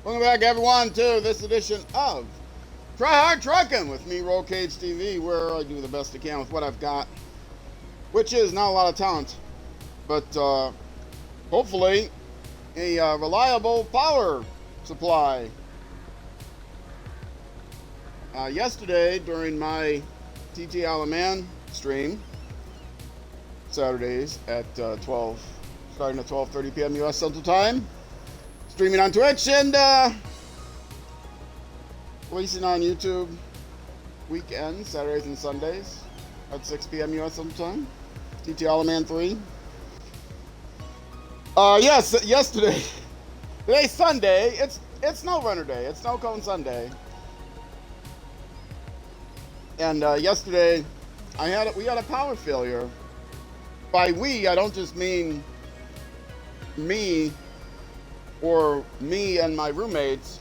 Welcome back, everyone, to this edition of Try Hard Trucking with me, Roll Cage TV, where I do the best I can with what I've got, which is not a lot of talent, but hopefully a reliable power supply. Yesterday, during my TT Alaman stream, Saturdays at 12, starting at 12:30 p.m. U.S. Central Time, streaming on Twitch and releasing on YouTube weekends, Saturdays and Sundays at 6 p.m. U.S. Central Time. TT Alaman 3. Yes, yesterday. Today's Sunday. It's SnowRunner Day. It's Snow Cone Sunday. And yesterday, we had a power failure. By we, I don't just mean me or me and my roommates.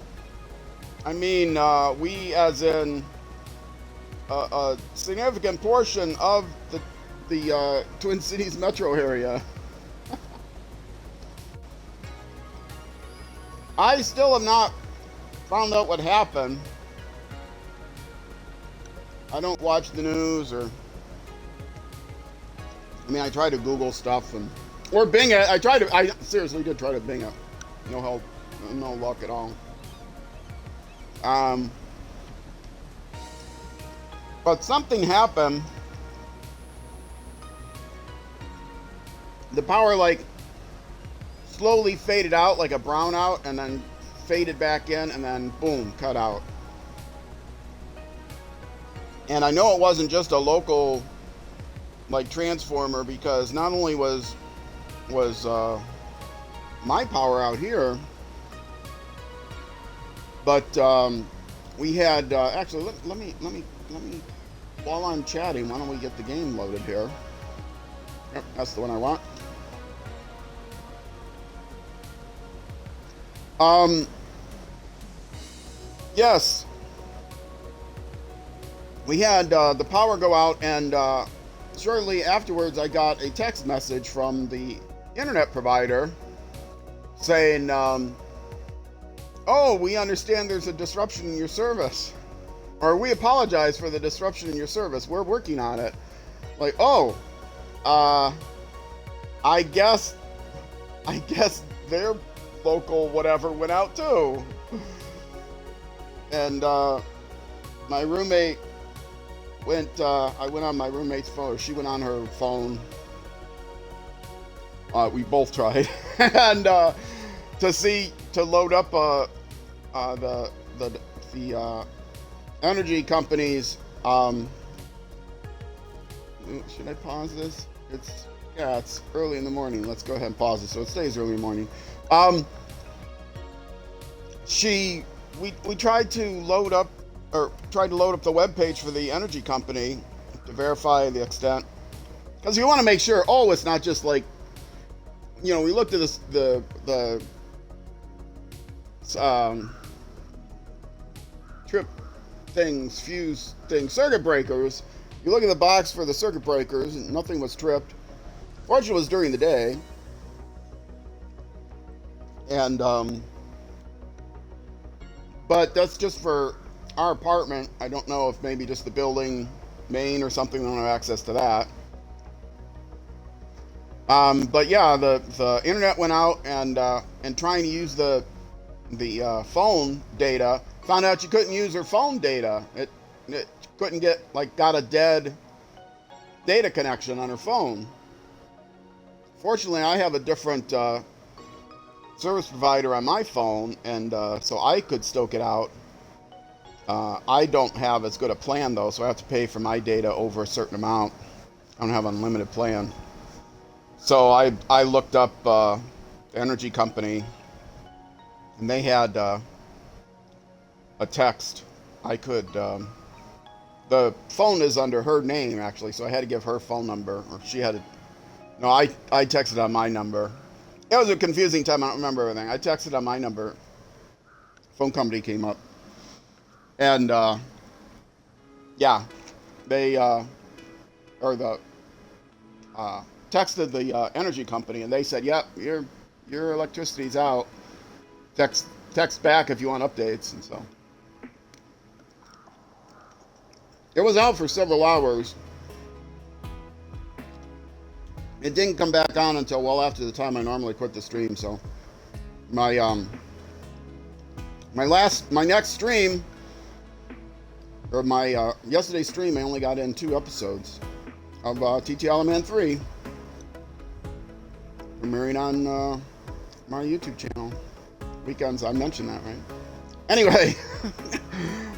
I mean we as in a significant portion of the Twin Cities metro area. I still have not found out what happened. I don't watch the news I try to Google stuff or Bing it. I seriously did try to Bing it. No help, no luck at all. But something happened. The power slowly faded out like a brownout and then faded back in and then boom, cut out. And I know it wasn't just a local transformer, because not only was my power out here, but we had actually let me while I'm chatting, why don't we get the game loaded here? Yep, that's the one I want. Yes, we had the power go out, and shortly afterwards I got a text message from the internet provider saying, oh, we understand there's a disruption in your service, or we apologize for the disruption in your service, we're working on it. I guess their local whatever went out too. And my roommate I went on my roommate's phone, or she went on her phone. We both tried, and to load up the energy companies. Should I pause this? It's early in the morning. Let's go ahead and pause it so it stays early in the morning. We tried to load up the web page for the energy company to verify the extent, because you want to make sure. Oh, it's not just we looked at the trip things, fuse things, circuit breakers. You look at the box for the circuit breakers, and nothing was tripped. Fortunately, it was during the day, and but that's just for our apartment. I don't know if maybe just the building main or something, don't have access to that. But yeah, the internet went out, and trying to use the phone data, found out you couldn't use her phone data. It couldn't got a dead data connection on her phone. Fortunately, I have a different service provider on my phone, and so I could stoke it out. I don't have as good a plan though, so I have to pay for my data over a certain amount. I don't have an unlimited plan. So I looked up the energy company, and they had a text. I could, the phone is under her name actually, so I had to give her phone number, or she had to, no, I texted on my number. It was a confusing time, I don't remember everything. I texted on my number, phone company came up, and yeah, they, texted the energy company, and they said, yep, your electricity's out. text back if you want updates, and so. It was out for several hours. It didn't come back on until well after the time I normally quit the stream, so my next stream, or my yesterday's stream, I only got in 2 episodes of TTL Man 3. Premiering on my YouTube channel. Weekends, I mentioned that, right? Anyway,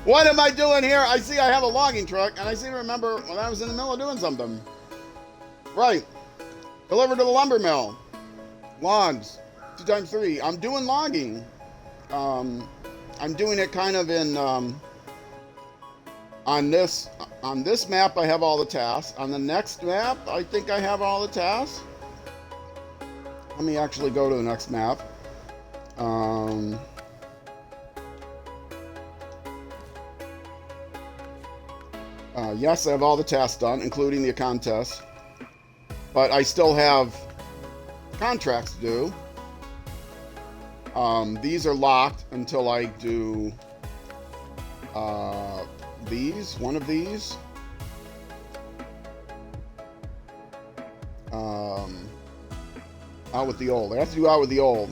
what am I doing here? I see I have a logging truck, and I seem to remember when I was in the middle of doing something. Right. Delivered to the lumber mill. Logs. 2 times 3. I'm doing logging. I'm doing it kind of in on this map I have all the tasks. On the next map, I think I have all the tasks. Let me actually go to the next map. Yes, I have all the tasks done, including the contest. But I still have contracts to do. These are locked until I do one of these. Out with the old. I have to do out with the old.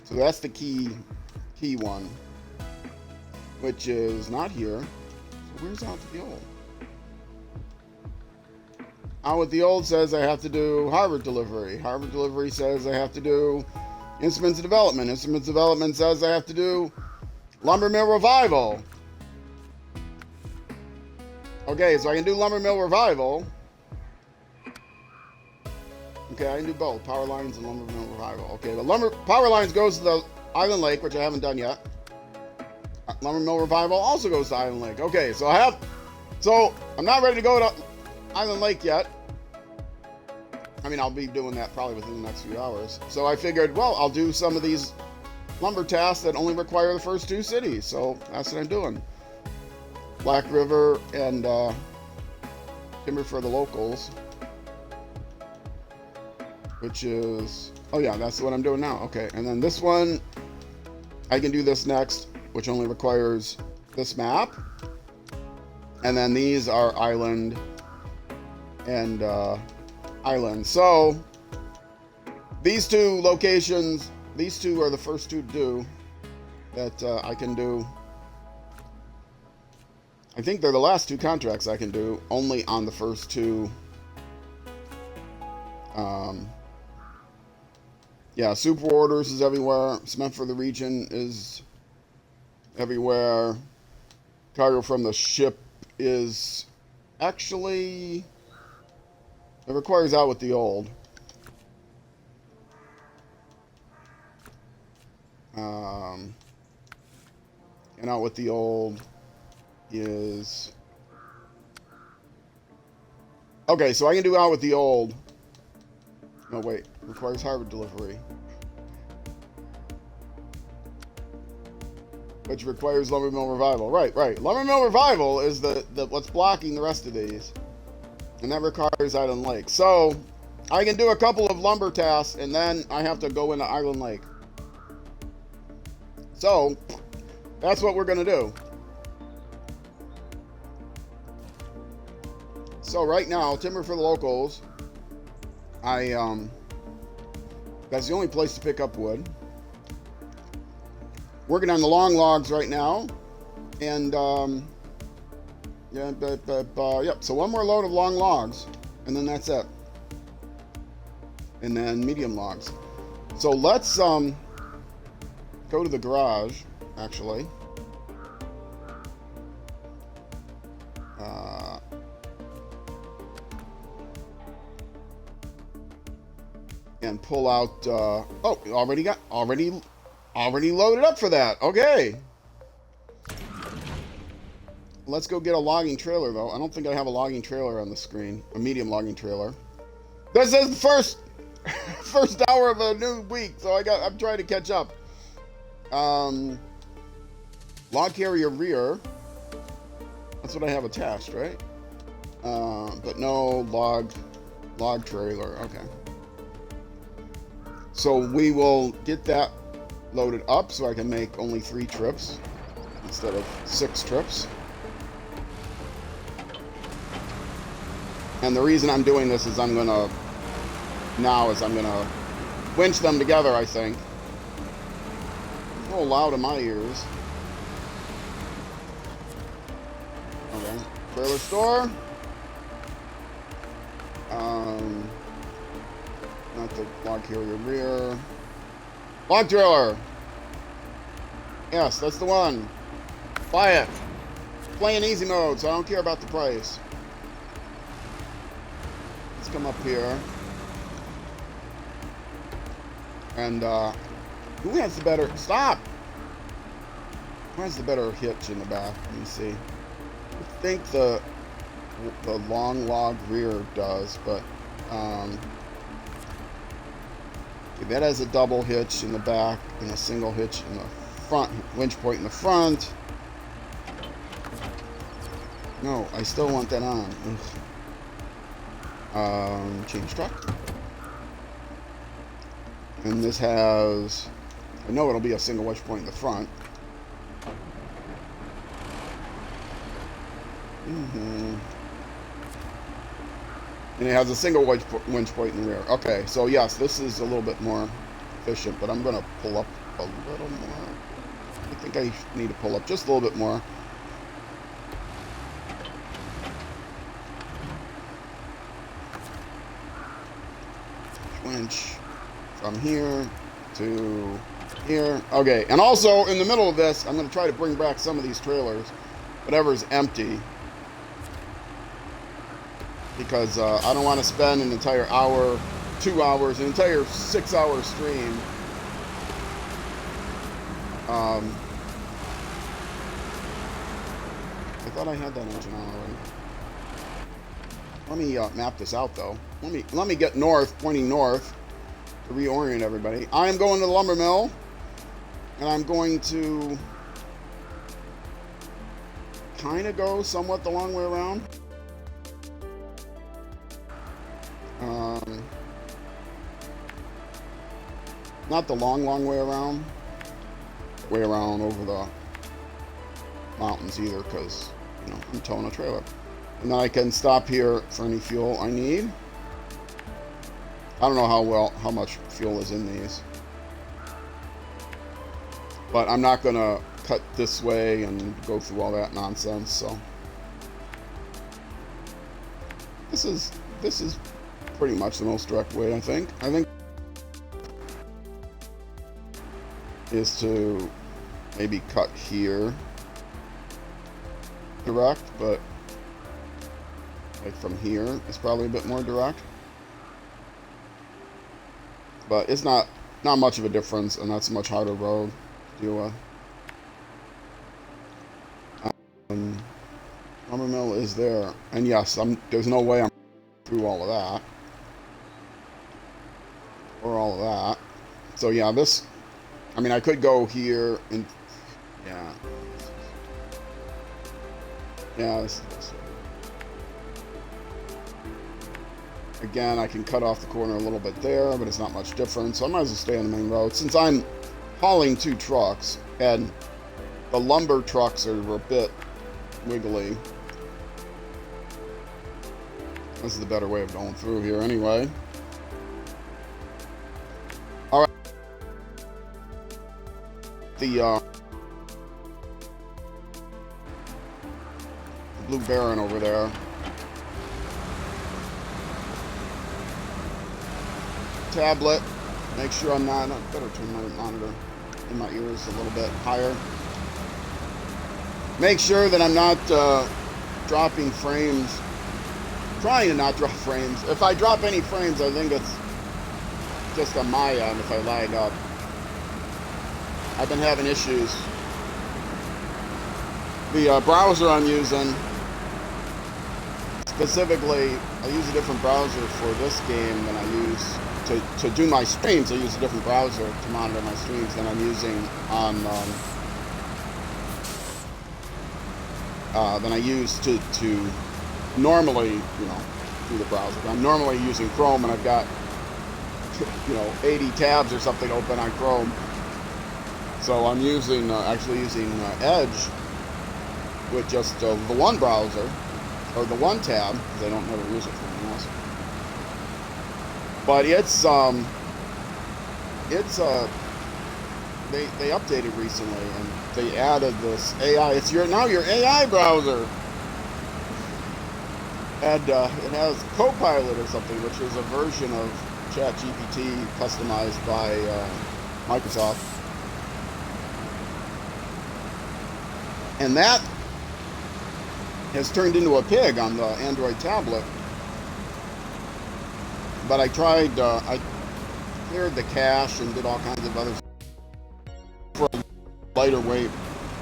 So that's the key one, which is not here. So where's out with the old? Out with the old says I have to do Harvard delivery. Harvard delivery says I have to do instruments development. Instruments development says I have to do lumber mill revival. Okay, so I can do lumber mill revival. Okay, I can do both, power lines and lumber mill revival. Okay, the power lines goes to the Island Lake, which I haven't done yet. Lumber mill revival also goes to Island Lake. Okay, so I'm not ready to go to Island Lake yet. I mean, I'll be doing that probably within the next few hours. So I figured, well, I'll do some of these lumber tasks that only require the first 2 cities. So that's what I'm doing. Black River and Timber for the Locals. Which is, oh yeah, that's what I'm doing now. Okay, and then this one, I can do this next, which only requires this map. And then these are island and island. So these 2 locations, these 2 are the first 2 to do that I can do. I think they're the last 2 contracts I can do only on the first 2. Yeah, super orders is everywhere. Cement for the region is everywhere. Cargo from the ship is actually, it requires out with the old. And out with the old is, okay, so I can do out with the old. No, wait. Requires Harvard delivery. Which requires lumber mill revival. Right. Lumber mill revival is the what's blocking the rest of these. And that requires Island Lake. So, I can do a couple of lumber tasks, and then I have to go into Island Lake. So, that's what we're going to do. So, right now, Timber for the Locals, that's the only place to pick up wood. Working on the long logs right now. And, yep, so 1 more load of long logs, and then that's it. And then medium logs. So let's go to the garage, actually. And pull out, oh, already loaded up for that. Okay. Let's go get a logging trailer, though. I don't think I have a logging trailer on the screen. A medium logging trailer. This is the first hour of a new week, so I'm trying to catch up. Log carrier rear. That's what I have attached, right? But no log trailer. Okay. So we will get that loaded up so I can make only 3 trips instead of 6 trips. And the reason I'm doing this is I'm gonna winch them together, I think. A little loud in my ears. Okay. Trailer store. Not the log carrier rear. Log trailer! Yes, that's the one. Buy it. Play in easy mode, so I don't care about the price. Let's come up here. And, who has the better... Stop! Who has the better hitch in the back? Let me see. I think the long log rear does, but, that has a double hitch in the back and a single hitch in the front, winch point in the front. No, I still want that on. Change truck. And this has, I know it'll be a single winch point in the front. And it has a single winch point in the rear. Okay, so yes, this is a little bit more efficient, but I'm going to pull up a little more. I think I need to pull up just a little bit more. Winch from here to here. Okay, and also in the middle of this, I'm going to try to bring back some of these trailers, whatever's empty. Because I don't want to spend an entire hour, 2 hours, an entire 6-hour stream I thought I had that engine on already. Let me map this out though. Let me get north, pointing north to reorient everybody. I am going to the lumber mill, and I'm going to kind of go somewhat the long way around. Not the long way around. Way around over the mountains either, because, you know, I'm towing a trailer. And then I can stop here for any fuel I need. I don't know how much fuel is in these. But I'm not gonna cut this way and go through all that nonsense, so. This is pretty much the most direct way, I think. Is to maybe cut here direct, but like from here is probably a bit more direct. But it's not much of a difference, and that's a much harder road to deal with. Lumber mill is there, and yes, there's no way I'm through all of that or all of that. So yeah, this. I mean, I could go here and, yeah. Yeah, this is this way. Again, I can cut off the corner a little bit there, but it's not much different, so I might as well stay on the main road. Since I'm hauling 2 trucks, and the lumber trucks are a bit wiggly, this is the better way of going through here anyway. The Blue Baron over there. Tablet. Make sure I'm not. I better turn my monitor in my ears a little bit higher. Make sure that I'm not dropping frames. Trying to not drop frames. If I drop any frames, I think it's just on my end if I lag up. I've been having issues. The browser I'm using, specifically, I use a different browser for this game than I use to do my streams. I use a different browser to monitor my streams than I'm using on than I use to normally, you know, do the browser. I'm normally using Chrome, and I've got 80 tabs or something open on Chrome. So I'm using actually using Edge with just the one browser or the one tab, because I don't never use it for anything else. But they updated recently and they added this AI. It's now your AI browser. And it has Copilot or something, which is a version of ChatGPT customized by Microsoft. And that has turned into a pig on the Android tablet. But I tried, I cleared the cache and did all kinds of other for a lighter weight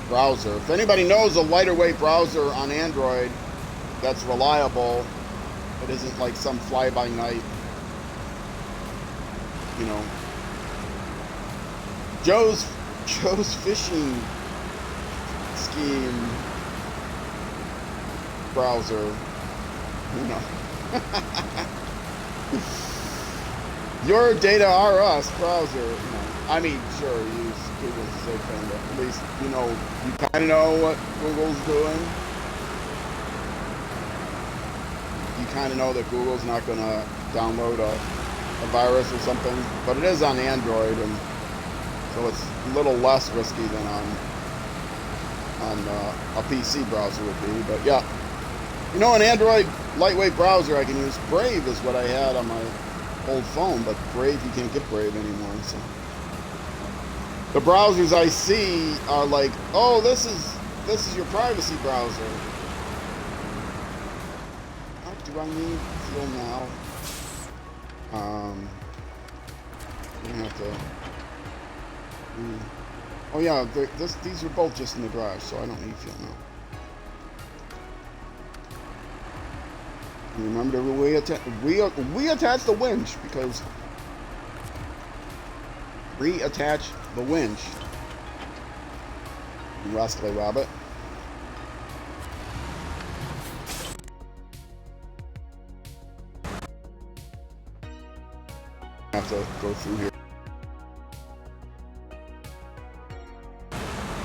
browser. If anybody knows a lighter weight browser on Android that's reliable, it isn't like some fly-by-night, Joe's fishing scheme browser, your data are us browser, I mean, sure, use Google's safe thing, but at least, you kind of know what Google's doing. You kind of know that Google's not going to download a virus or something, but it is on Android, and so it's a little less risky than on a PC browser would be. But yeah, an Android lightweight browser I can use. Brave is what I had on my old phone, but Brave, you can't get Brave anymore. So the browsers I see are like, oh, this is your privacy browser. What do I need fuel now? I'm gonna have to. Oh yeah, these are both just in the garage, so I don't need fuel now. And remember to reattach the winch, because reattach the winch. You rascally rabbit. I have to go through here.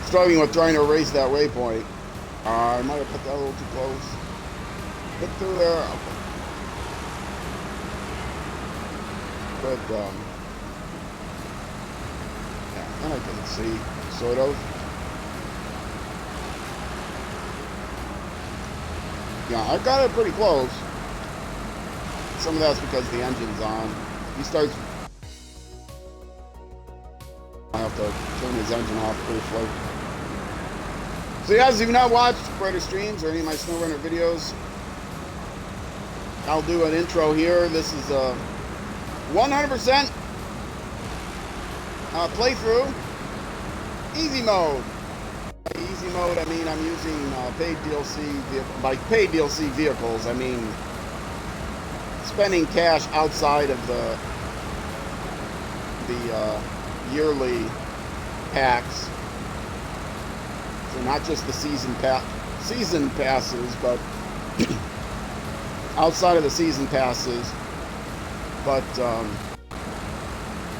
Struggling with trying to erase that waypoint. I might have put that a little too close. Get through there. But yeah, and I can see, sort of. Yeah, I've got it pretty close. Some of that's because the engine's on. He starts. I have to turn his engine off pretty slow. So guys, if you've not watched Brighter Streams or any of my SnowRunner videos, I'll do an intro here. This is a 100% playthrough, easy mode. By easy mode, I mean I'm using paid DLC. By paid DLC vehicles, I mean spending cash outside of the yearly packs. So not just the season passes, but outside of the season passes, but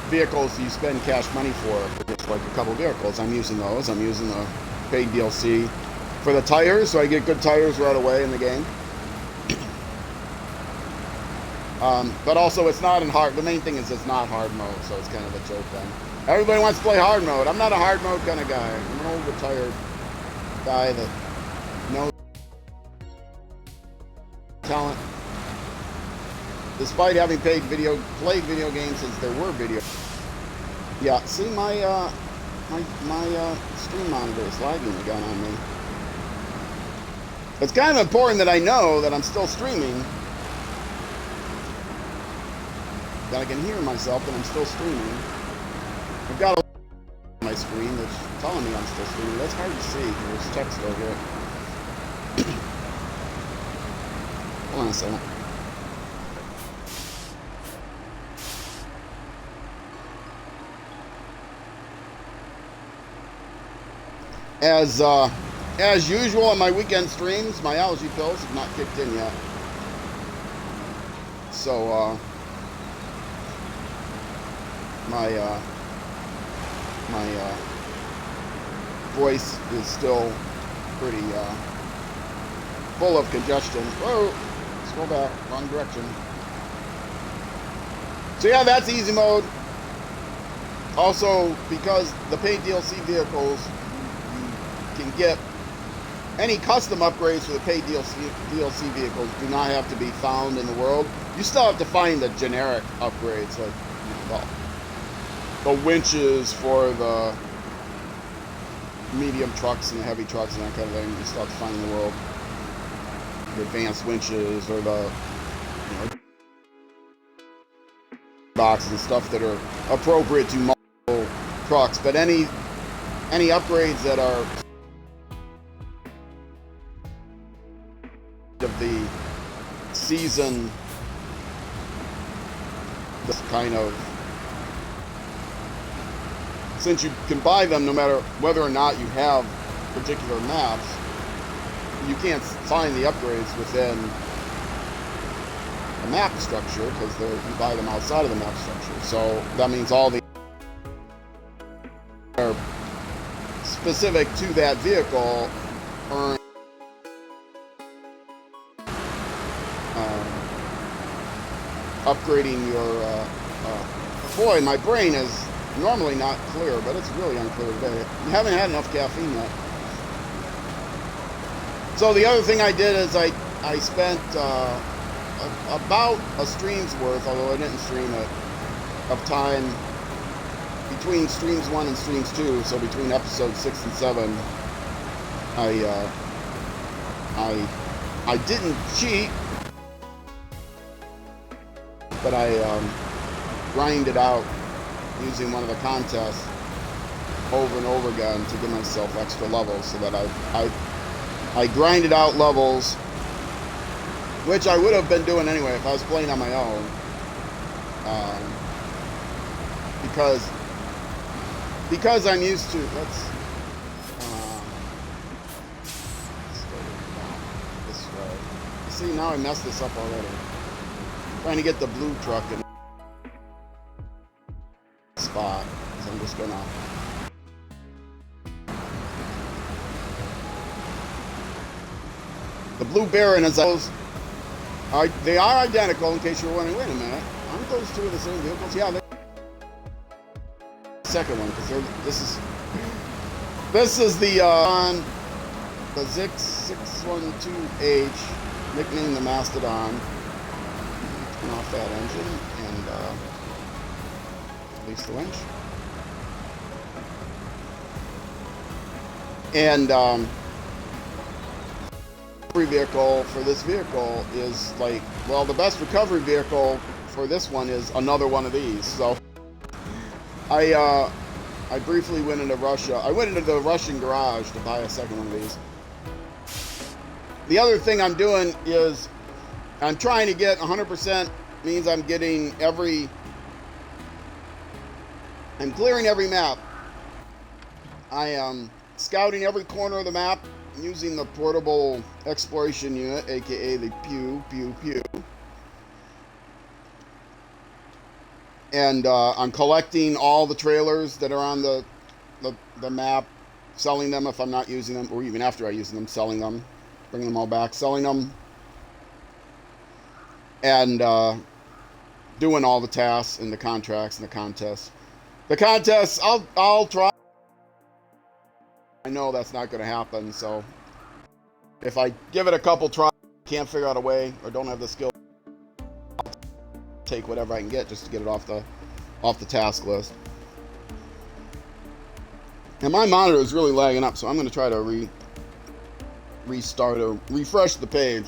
vehicles you spend cash money for just like a couple vehicles. I'm using those. I'm using the paid DLC for the tires, so I get good tires right away in the game. But also it's not in hard. The main thing is it's not hard mode, so it's kind of a joke then. Everybody wants to play hard mode. I'm not a hard mode kind of guy. I'm an old retired guy that knows talent. Despite having played video games since there were video. Yeah, see my stream monitor is lagging again on me. It's kind of important that I know that I'm still streaming. That I can hear myself and I'm still streaming. I've got a on my screen that's telling me I'm still streaming. That's hard to see. There's text over here. Hold on a second. As usual on my weekend streams, my allergy pills have not kicked in yet. So my voice is still pretty full of congestion. Whoa, scroll back, wrong direction. So yeah, that's easy mode. Also, because the paid DLC vehicles, you can get any custom upgrades for the paid DLC vehicles do not have to be found in the world. You still have to find the generic upgrades, like the winches for the medium trucks and the heavy trucks and that kind of thing. You still have to find in the world. The advanced winches or the boxes and stuff that are appropriate to multiple trucks. But any upgrades that are of the season, this kind of, since you can buy them no matter whether or not you have particular maps, you can't find the upgrades within the map structure because you buy them outside of the map structure. So that means all the are specific to that vehicle earn upgrading your boy, my brain is normally not clear, but it's really unclear today. You haven't had enough caffeine yet. So the other thing I did is I spent about a stream's worth, although I didn't stream it, of time between streams 1 and streams 2. So between episodes 6 and 7, I didn't cheat, but I grinded out using one of the contests over and over again to give myself extra levels, so that I grinded out levels, which I would have been doing anyway if I was playing on my own, because I'm used to, let's go this way. See, now I messed this up already. Trying to get the blue truck in spot, so I'm just gonna the Blue Baron is those they are identical, in case you're wondering. Wait a minute, aren't those two of the same vehicles? Yeah, the second one, because this is the Zix 612H, nicknamed the Mastodon. Turn off that engine and release the winch. And recovery vehicle for this vehicle is like, well, the best recovery vehicle for this one is another one of these. So I briefly went into Russia. I went into the Russian garage to buy a second one of these. The other thing I'm doing is I'm trying to get 100%, means I'm getting I'm clearing every map. I am scouting every corner of the map using the portable exploration unit, aka the Pew Pew Pew. And I'm collecting all the trailers that are on the map, selling them if I'm not using them, or even after I use them, selling them, bringing them all back, selling them, and doing all the tasks and the contracts and the contests. The contests, I'll try. I know that's not going to happen, so if I give it a couple tries, can't figure out a way, or don't have the skill, I'll take whatever I can get just to get it off the task list. And my monitor is really lagging up, so I'm going to try to refresh the page.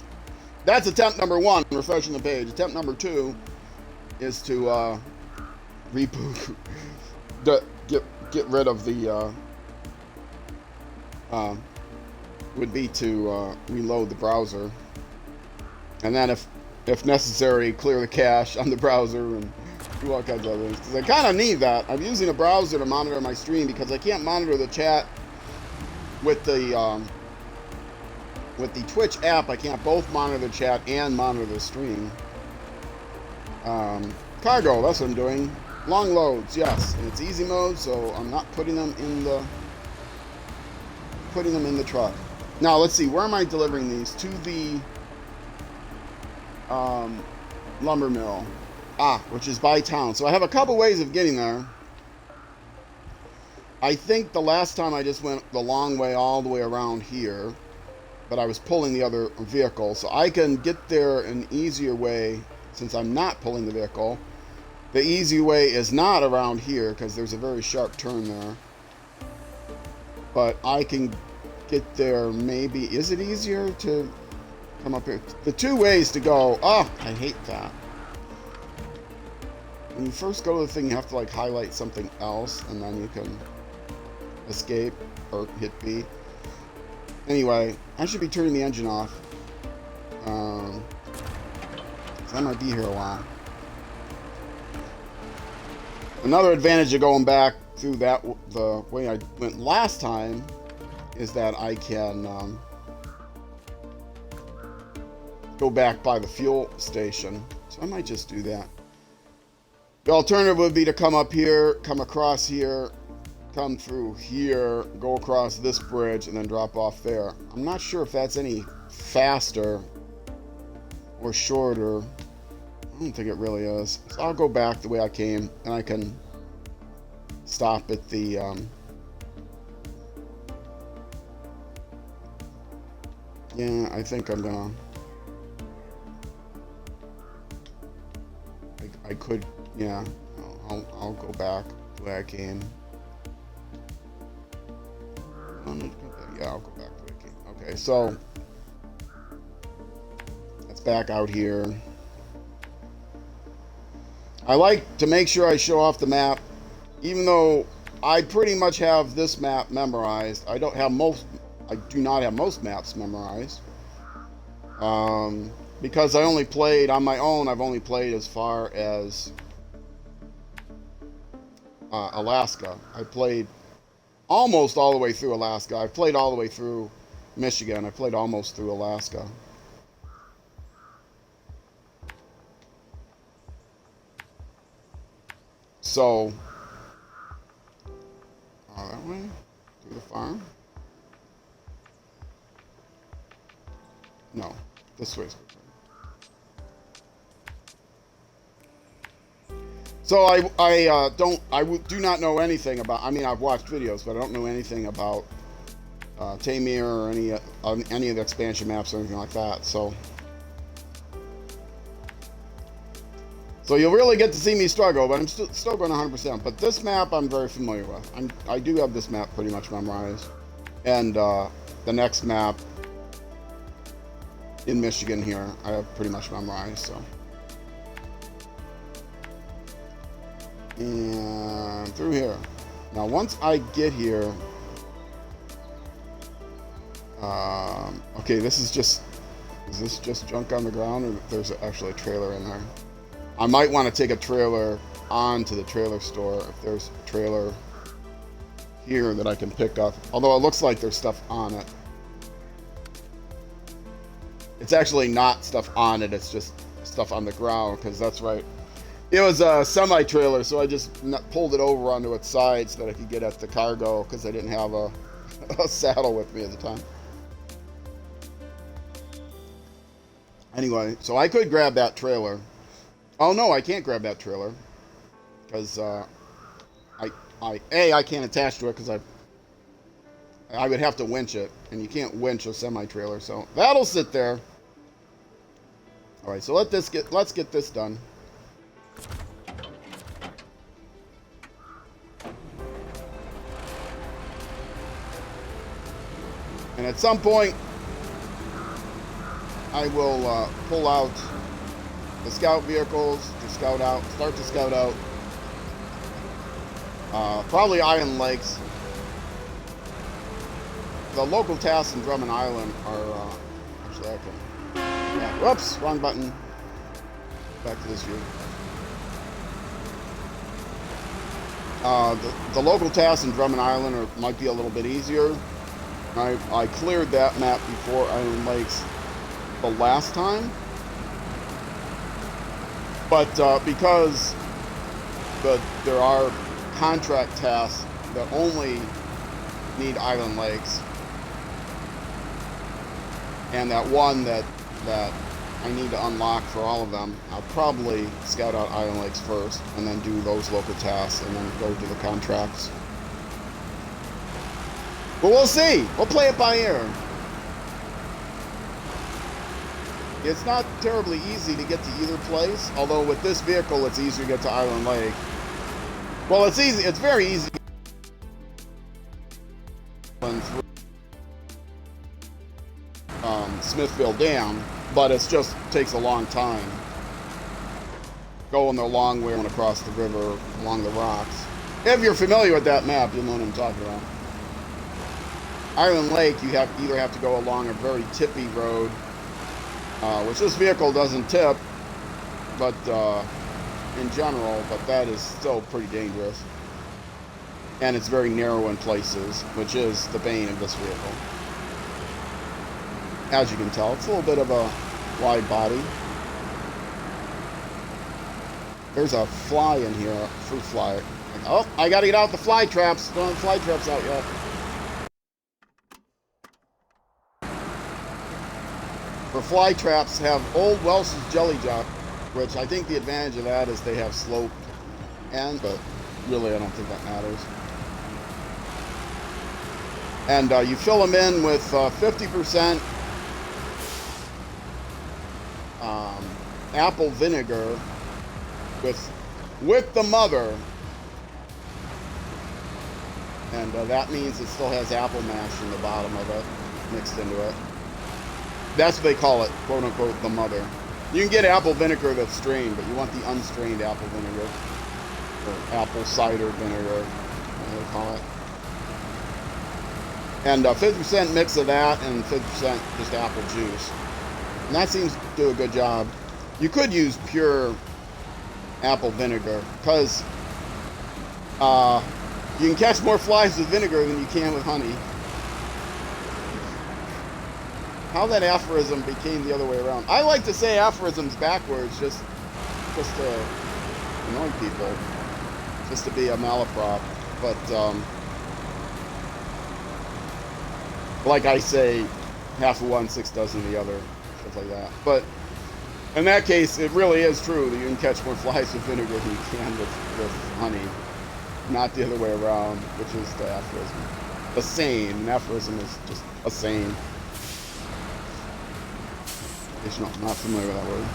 That's attempt number 1, refreshing the page. Attempt number 2 is to reboot, get rid of the would be to reload the browser, and then if necessary, clear the cache on the browser and do all kinds of other things, because I kind of need that. I'm using a browser to monitor my stream because I can't monitor the chat with the Twitch app. I can't both monitor the chat and monitor the stream. Cargo, that's what I'm doing. Long loads, yes. And it's easy mode, so I'm not putting them in the truck. Now let's see, where am I delivering these? To the lumber mill. Which is by town. So I have a couple ways of getting there. I think the last time I just went the long way all the way around here, but I was pulling the other vehicle. So I can get there an easier way since I'm not pulling the vehicle. The easy way is not around here because there's a very sharp turn there. But I can get there maybe. Is it easier to come up here? The two ways to go. Oh, I hate that. When you first go to the thing, you have to like highlight something else and then you can escape or hit B. Anyway, I should be turning the engine off. So I might be here a while. Another advantage of going back through the way I went last time is that I can go back by the fuel station. So I might just do that. The alternative would be to come up here, come across here, come through here, go across this bridge, and then drop off there. I'm not sure if that's any faster or shorter. I don't think it really is. So I'll go back the way I came, and I can stop at the yeah, I think I'm gonna I could, yeah, I'll go back the way I came. Yeah, I'll go back the way I came. Okay, so let's back out here. I like to make sure I show off the map, even though I pretty much have this map memorized. I do not have most maps memorized. Because I only played on my own, I've only played as far as Alaska. I played almost all the way through Alaska. I played all the way through Michigan. I played almost through Alaska. So, that way, through the farm? No, this way. So I do not know anything about. I mean, I've watched videos, but I don't know anything about Tamir or any of the expansion maps or anything like that. So you'll really get to see me struggle, but I'm still going 100%. But this map I'm very familiar with. I do have this map pretty much memorized, and the next map in Michigan here I have pretty much memorized. So. And through here. Now once I get here, okay, is this just junk on the ground, or there's actually a trailer in there? I might want to take a trailer onto the trailer store if there's a trailer here that I can pick up, although it looks like there's stuff on it. It's actually not stuff on it, it's just stuff on the ground, because that's right. It was a semi-trailer, so I just pulled it over onto its side so that I could get at the cargo, because I didn't have a saddle with me at the time. Anyway, so I could grab that trailer. Oh no, I can't grab that trailer, because I can't attach to it, because I would have to winch it, and you can't winch a semi-trailer, so that'll sit there. All right, so let's get this done. And at some point, I will pull out the scout vehicles to scout out, start to scout out. Probably Iron Lakes. The local tasks in Drummond Island are actually I can. Yeah, whoops, wrong button. Back to this view. The local tasks in Drummond Island might be a little bit easier. I cleared that map before Iron Lakes the last time, but because but there are contract tasks that only need island lakes. And that one that I need to unlock for all of them, I'll probably scout out island lakes first, and then do those local tasks, and then go to the contracts. But we'll see. We'll play it by ear. It's not terribly easy to get to either place, although with this vehicle it's easier to get to Island Lake. Well, it's easy. It's very easy. Smithville Dam, but it just takes a long time. Going the long way across the river, along the rocks. If you're familiar with that map, you'll know what I'm talking about. Island Lake, you either have to go along a very tippy road, which this vehicle doesn't tip, but in general, but that is still pretty dangerous. And it's very narrow in places, which is the bane of this vehicle. As you can tell, it's a little bit of a wide body. There's a fly in here, a fruit fly. Oh, I gotta get out the fly traps. Don't have fly traps out yet. For fly traps, have Old Welsh's Jelly Jock, which I think the advantage of that is they have slope end, but really I don't think that matters. And you fill them in with 50% apple vinegar with the mother, and that means it still has apple mash in the bottom of it mixed into it. That's what they call it, quote unquote, the mother. You can get apple vinegar that's strained, but you want the unstrained apple vinegar, or apple cider vinegar, what they call it. And 50% mix of that and 50% just apple juice. And that seems to do a good job. You could use pure apple vinegar, because you can catch more flies with vinegar than you can with honey. How that aphorism became the other way around. I like to say aphorisms backwards just to annoy people, just to be a malaprop. But like I say, half of one, 6 dozen of the other, stuff like that. But in that case, it really is true that you can catch more flies with vinegar than you can with honey. Not the other way around, which is the aphorism. A saying. An aphorism is just a saying. I'm not familiar with that word.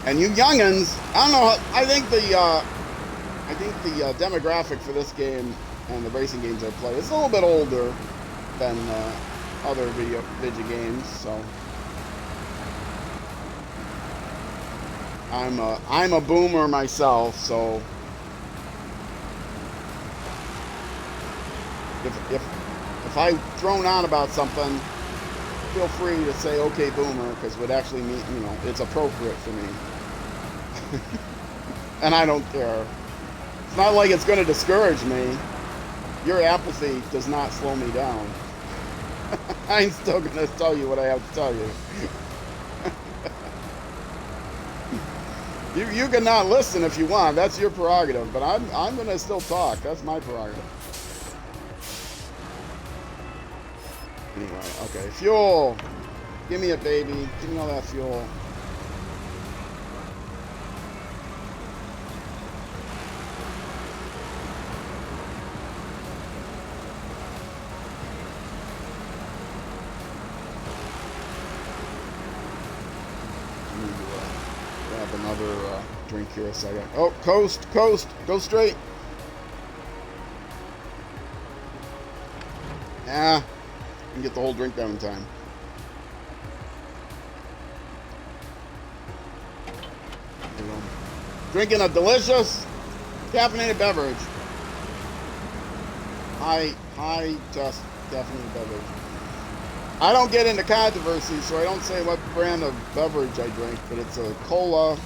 And you youngins, I don't know. I think the demographic for this game and the racing games I play is a little bit older than other video games. So I'm a boomer myself. So if I'm thrown on about something, feel free to say okay boomer, because it would actually mean, you know, it's appropriate for me. And I don't care. It's not like it's going to discourage me. Your apathy does not slow me down. I'm still going to tell you what I have to tell you. You can not listen if you want. That's your prerogative. But I'm going to still talk. That's my prerogative. Anyway, okay. Fuel. Give me it, baby. Give me all that fuel. Another drink here a second. Oh, coast, go straight. Yeah, you can get the whole drink down in time. There you go. Drinking a delicious caffeinated beverage. High test caffeinated beverage. I don't get into controversy, so I don't say what brand of beverage I drink, but it's a cola.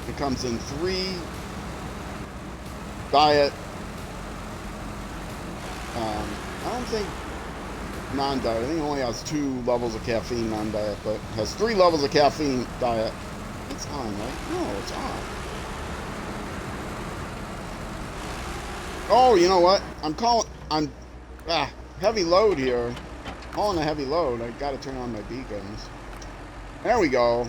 It comes in 3 diet. I don't think non-diet. I think it only has 2 levels of caffeine non-diet, but has 3 levels of caffeine diet. It's on, right? No, it's on. Oh, you know what? Heavy load here. Calling a heavy load. I gotta turn on my beacons. There we go.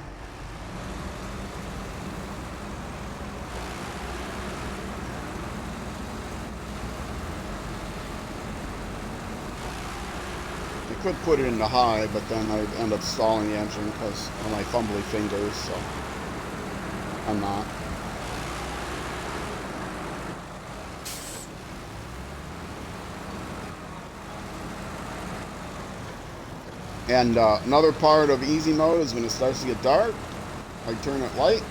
I could put it into high, but then I'd end up stalling the engine because of my fumbly fingers, so I'm not. And another part of easy mode is when it starts to get dark, I turn it light,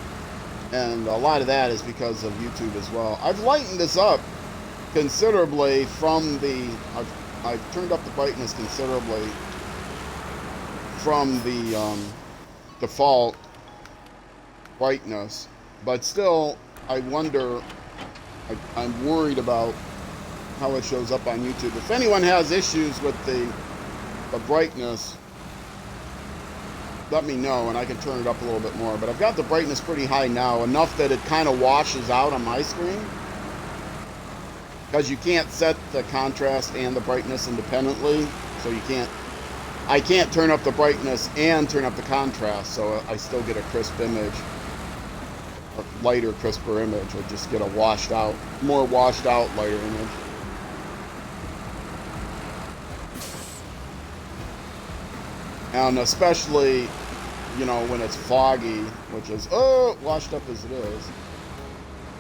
and a lot of that is because of YouTube as well. I've lightened this up considerably from the, I've turned up the brightness considerably from the default brightness, but still I wonder, I'm worried about how it shows up on YouTube. If anyone has issues with the brightness, let me know and I can turn it up a little bit more. But I've got the brightness pretty high now, enough that it kind of washes out on my screen, because you can't set the contrast and the brightness independently, so I can't turn up the brightness and turn up the contrast, so I still get a crisp image, a lighter, crisper image. I just get a more washed out lighter image. And especially, you know, when it's foggy, which is, washed up as it is.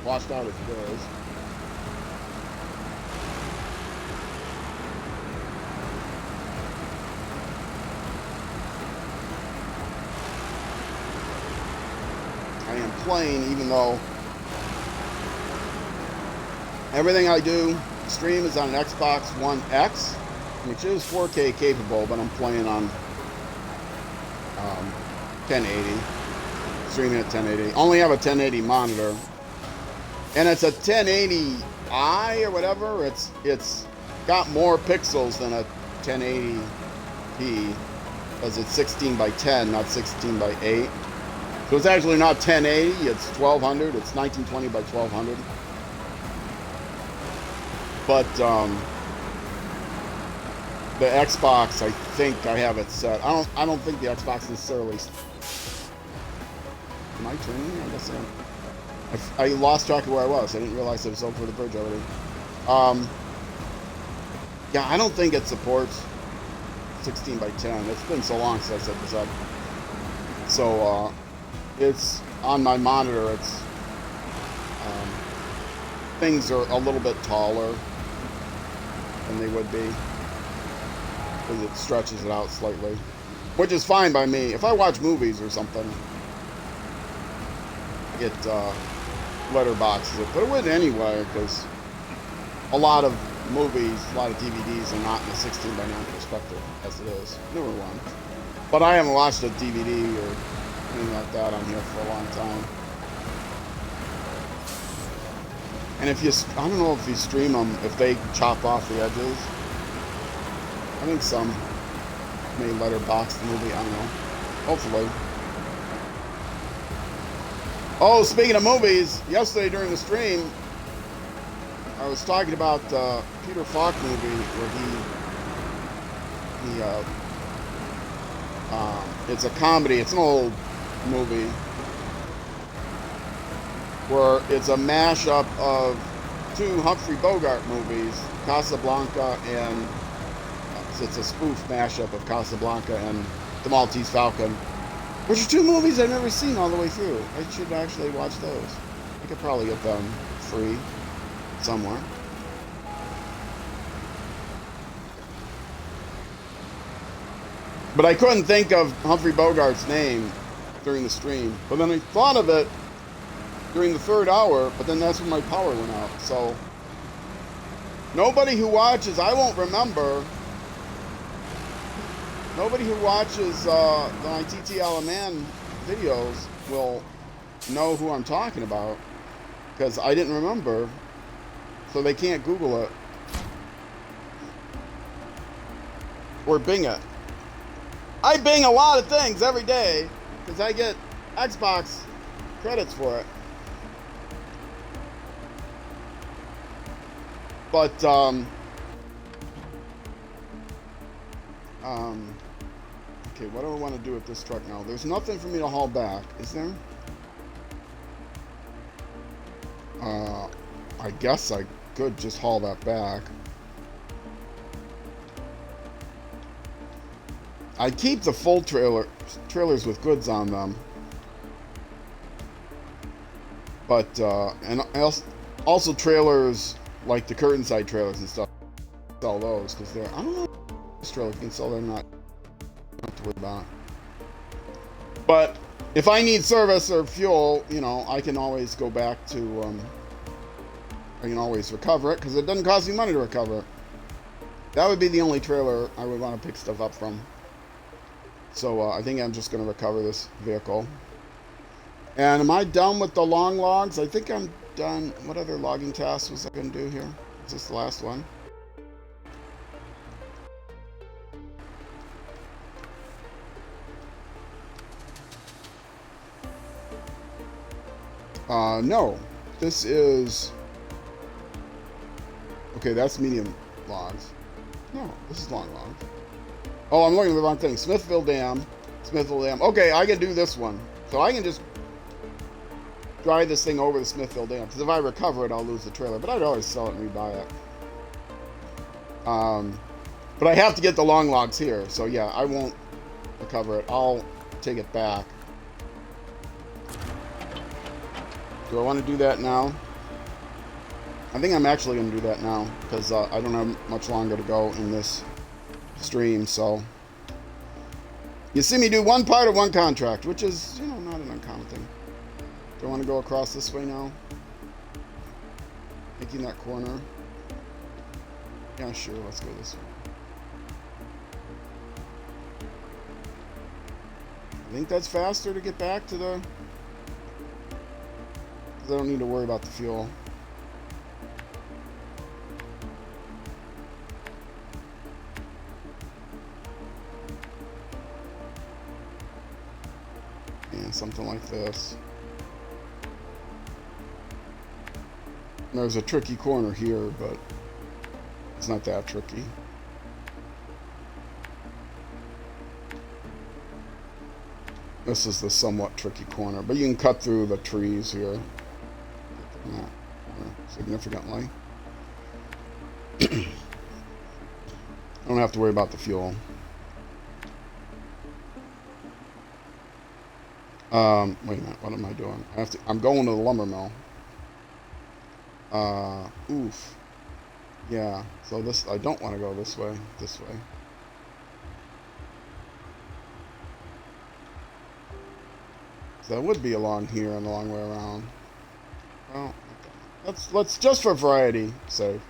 Washed out as it is. I am playing, even though everything I do, stream is on an Xbox One X, which is 4K capable, but I'm playing on 1080, streaming at 1080. Only have a 1080 monitor, and it's a 1080i or whatever. It's got more pixels than a 1080p, because it's 16 by 10, not 16 by 8. So it's actually not 1080. It's 1200. It's 1920 by 1200. But the Xbox, I think I have it set. I don't think the Xbox necessarily. Am I turning? I guess I lost track of where I was. I didn't realize it was over the bridge already. Yeah, I don't think it supports 16 by 10. It's been so long since I set this up. So it's on my monitor. It's things are a little bit taller than they would be, because it stretches it out slightly, which is fine by me. If I watch movies or something, it letterboxes it, but it wouldn't anyway, because a lot of movies, a lot of DVDs are not in a 16 by 9 perspective as it is, newer ones. But I haven't watched a DVD or anything like that on here for a long time. And if you, I don't know if you stream them, if they chop off the edges. I think some may letterbox the movie, I don't know. Hopefully. Oh, speaking of movies, yesterday during the stream, I was talking about Peter Falk movie where it's a comedy, it's an old movie, where it's a mashup of 2 Humphrey Bogart movies, Casablanca and, it's a spoof mashup of Casablanca and The Maltese Falcon, which are 2 movies I've never seen all the way through. I should actually watch those. I could probably get them free somewhere. But I couldn't think of Humphrey Bogart's name during the stream. But then I thought of it during the 3rd hour, but then that's when my power went out. So nobody who watches, I won't remember. Nobody who watches my TT Alaman videos will know who I'm talking about, because I didn't remember, so they can't Google it. or Bing it. I Bing a lot of things every day because I get Xbox credits for it. But okay, what do I want to do with this truck now? There's nothing for me to haul back, is there? I guess I could just haul that back. I keep the full trailers with goods on them, but and also trailers like the curtain side trailers and stuff. Sell those because they're, I don't know if this trailer can sell. They're not to worry about. But if I need service or fuel, you know, I can always go back to. I can always recover it because it doesn't cost me money to recover it. That would be the only trailer I would want to pick stuff up from. So I think I'm just going to recover this vehicle. And am I done with the long logs? I think I'm done. What other logging tasks was I going to do here? Is this the last one? No. This is... Okay, that's medium logs. No, this is long logs. Oh, I'm looking at the wrong thing. Smithville Dam. Okay, I can do this one. So I can just drive this thing over the Smithville Dam. Because if I recover it, I'll lose the trailer. But I'd always sell it and rebuy it. But I have to get the long logs here. So yeah, I won't recover it. I'll take it back. Do I want to do that now? I think I'm actually going to do that now. Because I don't have much longer to go in this stream, so you see me do one part of one contract, which is, you know, not an uncommon thing. Do I want to go across this way now? Making that corner. Yeah, sure, let's go this way. I think that's faster to get back to the... because I don't need to worry about the fuel. Something like this. There's a tricky corner here, but it's not that tricky. This is the somewhat tricky corner, but you can cut through the trees here significantly. I don't have to worry about the fuel. Wait a minute, what am I doing? I'm going to the lumber mill. Oof. Yeah, so this, I don't want to go this way, So that would be along here and a long way around. Well, let's just for variety say.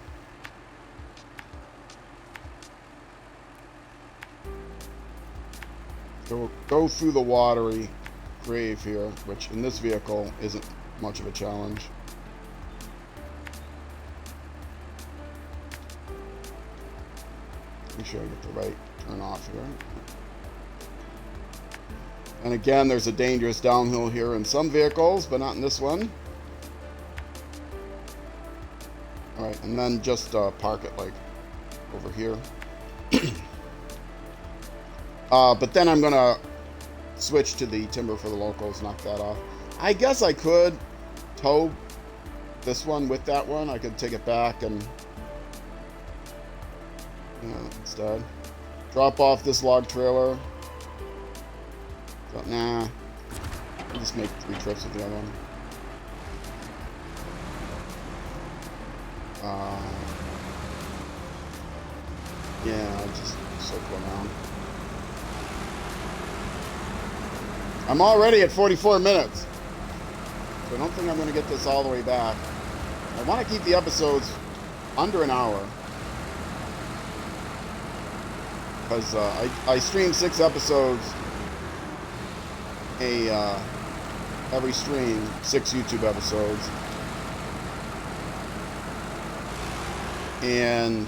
Go through the watery grave here, which in this vehicle isn't much of a challenge. Make sure I get the right turn off here. And again, there's a dangerous downhill here in some vehicles, but not in this one. Alright, and then just park it like over here. But then I'm gonna switch to the timber for the locals, knock that off. I guess I could tow this one with that one. I could take it back and, you know, instead drop off this log trailer. But nah, I'll just make 3 trips with the other one. Yeah, I'll just circle around. I'm already at 44 minutes. So I don't think I'm going to get this all the way back. I want to keep the episodes under an hour. Because I stream 6 episodes every stream, 6 YouTube episodes. And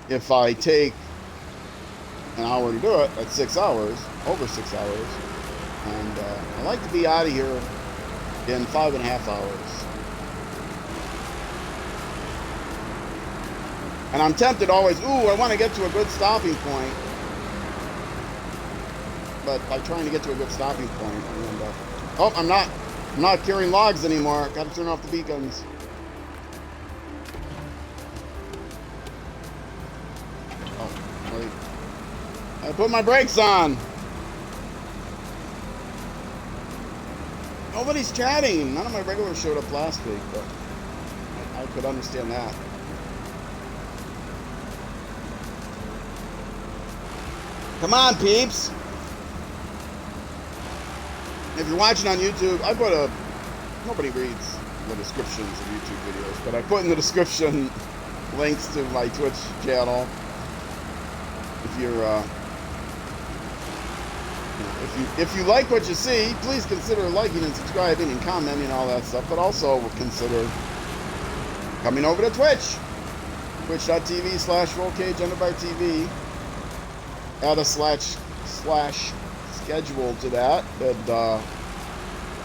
if I take an hour to do it. That's 6 hours, over 6 hours. And I like to be out of here in 5.5 hours. And I'm tempted always, ooh, I want to get to a good stopping point. But by trying to get to a good stopping point, I end up... Oh, I'm not carrying logs anymore. Got to turn off the beacons. Oh, wait. I put my brakes on. Nobody's chatting. None of my regulars showed up last week, but I could understand that. Come on, peeps. If you're watching on YouTube, I put a... Nobody reads the descriptions of YouTube videos, but I put in the description links to my Twitch channel. If you're... If you like what you see, please consider liking and subscribing and commenting and all that stuff, but also consider coming over to Twitch. Twitch.tv/RollCage_TV. Add a slash schedule to that, and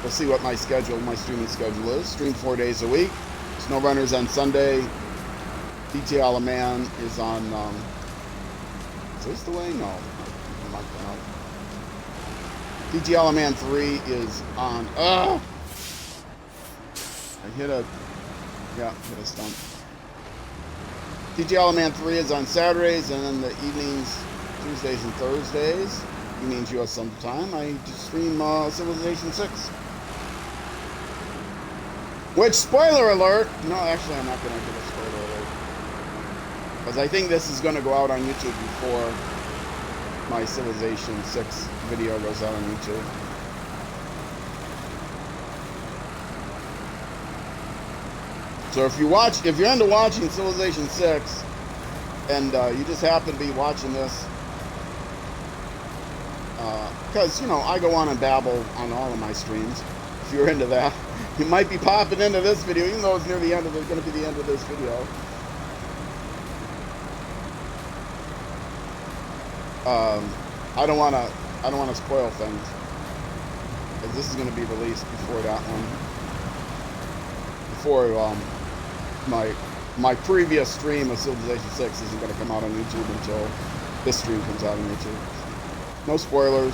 we'll see what my streaming schedule is. Stream 4 days a week. SnowRunner's on Sunday. DT Alaman is on, is this the way? No. DT Alaman 3 is on, I hit a stump. DT Alaman 3 is on Saturdays, and then the evenings, Tuesdays and Thursdays, evenings US Central Time, I just stream Civilization 6. Which, spoiler alert, no, actually I'm not going to give a spoiler alert, because I think this is going to go out on YouTube before my Civilization 6 video goes out on YouTube. So if you're into watching Civilization 6, and you just happen to be watching this, because, you know, I go on and babble on all of my streams. If you're into that, you might be popping into this video, even though it's near the end of it, going to be the end of this video. I don't want to spoil things, because this is going to be released before that one. Before my previous stream of Civilization 6 isn't going to come out on YouTube until this stream comes out on YouTube. No spoilers.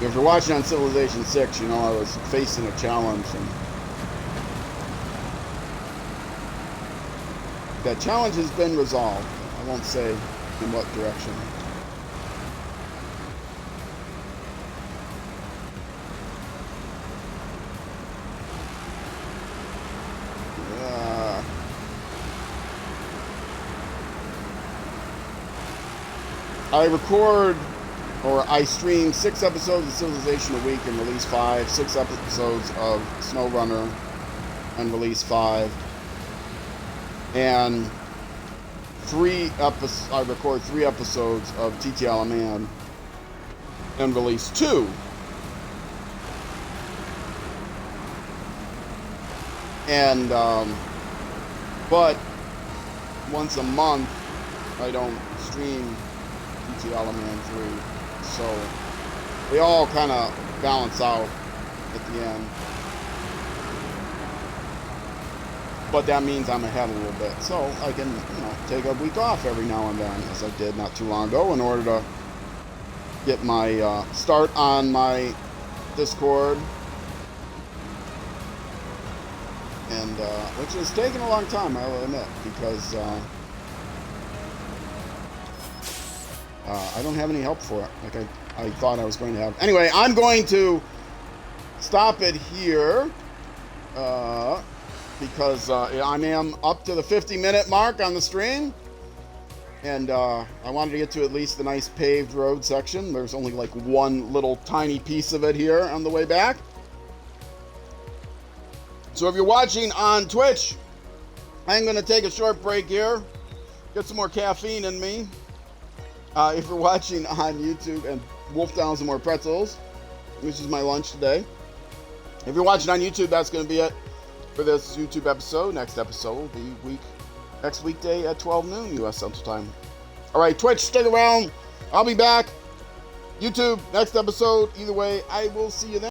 If you're watching on Civilization 6, you know I was facing a challenge, and that challenge has been resolved. I won't say in what direction. I stream 6 episodes of Civilization a week and release 5, 6 episodes of SnowRunner and release 5, and I record 3 episodes of TT Alaman and release 2. And but once a month I don't stream TT Alaman 3, so they all kind of balance out at the end. But that means I'm ahead a little bit, so I can, you know, take a week off every now and then, as I did not too long ago, in order to get my start on my Discord, and which has taken a long time, I will admit, because I don't have any help for it, like I thought I was going to have. Anyway, I'm going to stop it here, because I am up to the 50-minute mark on the stream, and I wanted to get to at least the nice paved road section. There's only like one little tiny piece of it here on the way back. So if you're watching on Twitch, I'm going to take a short break here, get some more caffeine in me. If you're watching on YouTube, and wolf down some more pretzels, which is my lunch today. If you're watching on YouTube, that's going to be it for this YouTube episode. Next episode will be week next weekday at 12 noon U.S. Central Time. All right, Twitch, stick around. I'll be back. YouTube, next episode. Either way, I will see you then.